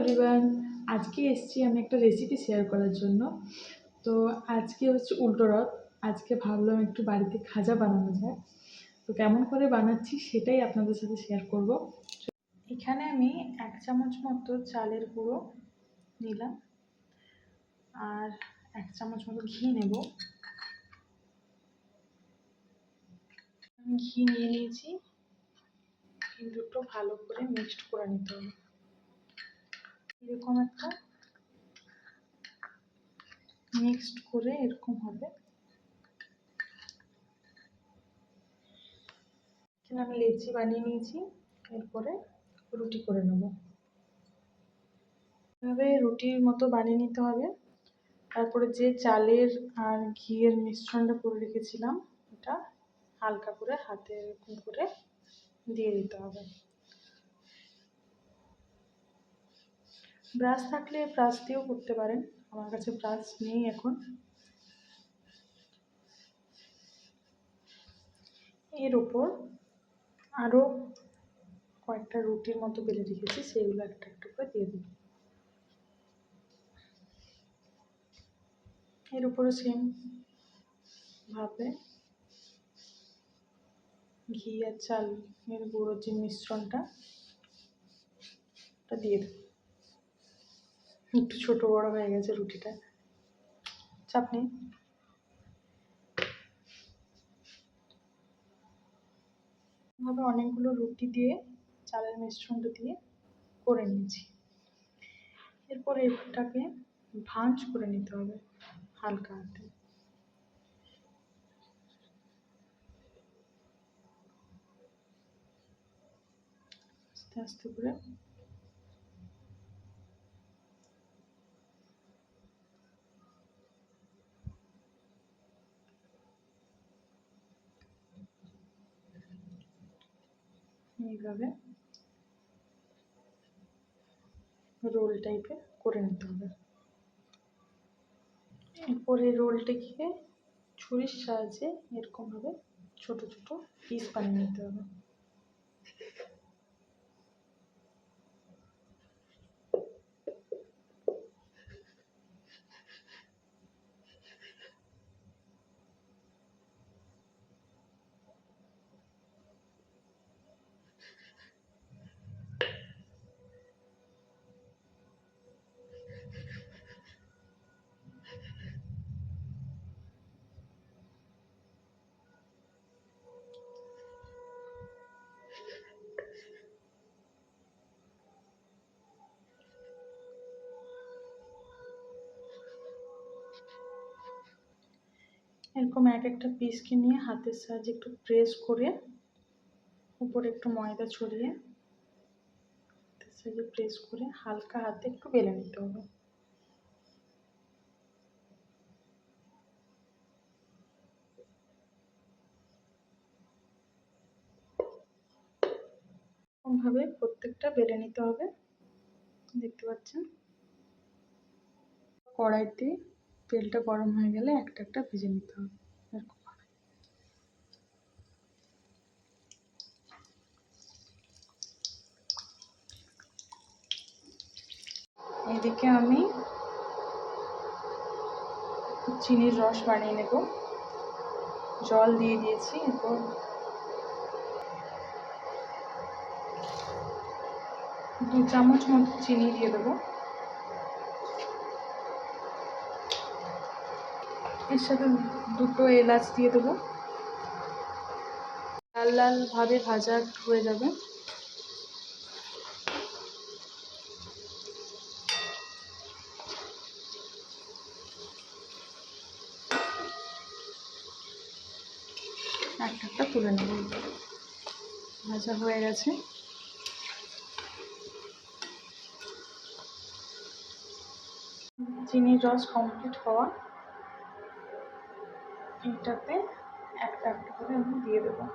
Everyone, আজকে এসেছি আমি একটা রেসিপি শেয়ার করার জন্য। তো আজকে হচ্ছে উল্টো রথ। আজকে ভাবলাম একটু বাড়িতে খাজা বানানো যায়। তো কেমন করে বানাচ্ছি সেটাই আপনাদের সাথে শেয়ার করব। এখানে আমি 1 চামচ মতো চালের গুঁড়ো নিলাম আর 1 চামচ মতো ঘি নেব। আমি ঘি নিয়ে নিয়েছি, দুটো ভালো করে মিক্সড করে নিতে হবে। এরকম একটা মিক্সড করে এরকম হবে। এখানে আমি লেচি বানিয়ে নিয়েছি, এরপরে রুটি করে নেব। এভাবে রুটির মতো বানিয়ে নিতে হবে। তারপরে যে চালের আর ঘিয়ের মিশ্রণটা করে রেখেছিলাম এটা হালকা করে হাতে এরকম করে দিয়ে দিতে হবে। ব্রাশ থাকলে ব্রাশ দিয়েও করতে পারেন, আমার কাছে ব্রাশ নেই এখন। এর উপর আরও কয়েকটা রুটির মতো বেলে রেখেছি, সেইগুলো একটা একটা করে দিয়ে দেব। এর উপরে সেম ভাবে ঘি আর চালের গুঁড়োর যে মিশ্রণটা দিয়ে দেব। একটু ছোট বড় হয়ে গেছে রুটিটা, চাপ নেই। এভাবে অনেকগুলো রুটি দিয়ে চালের মিশ্রণটা দিয়ে করে নিয়েছি। এরপর এটাকে ভাঁজ করে নিতে হবে হালকা হাতে। আস্তে আস্তে করে এইভাবে রোল টাইপের করে নিতে হবে। এরপরে রোলটাকে ছুরির সাহায্যে এরকমভাবে ছোট ছোট পিস বানিয়ে নিতে হবে। এরকম এক একটা পিসকে নিয়ে হাতের সাহায্যে একটু প্রেস করে উপরে একটু ময়দা ছড়িয়ে হাতের সাহায্যে প্রেস করে হালকা হাতে একটু বেলে নিতে হবে। এরকমভাবে প্রত্যেকটা বেলে নিতে হবে। দেখতে পাচ্ছেন, কড়াইতে তেলটা গরম হয়ে গেলে একটা একটা ভেজে নিতে হবে। এদিকে আমি চিনির রস বানিয়ে নেব। জল দিয়ে দিয়েছি, এরপর 2 চামচ মতো চিনি দিয়ে দেবো। এর সাথে 2টো এলাচ দিয়ে দেবো। লাল লাল ভাবে ভাজা হয়ে যাবে। একটা একটা তুলে নেব। ভাজা হয়ে গেছে। চিনির রস কমপ্লিট হওয়া, এইটাতে একটা একটা করে আমি দিয়ে দেবো।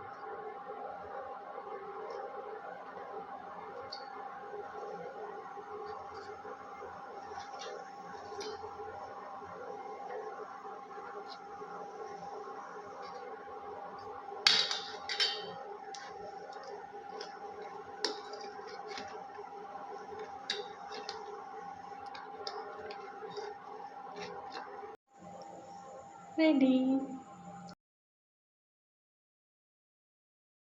রেডি।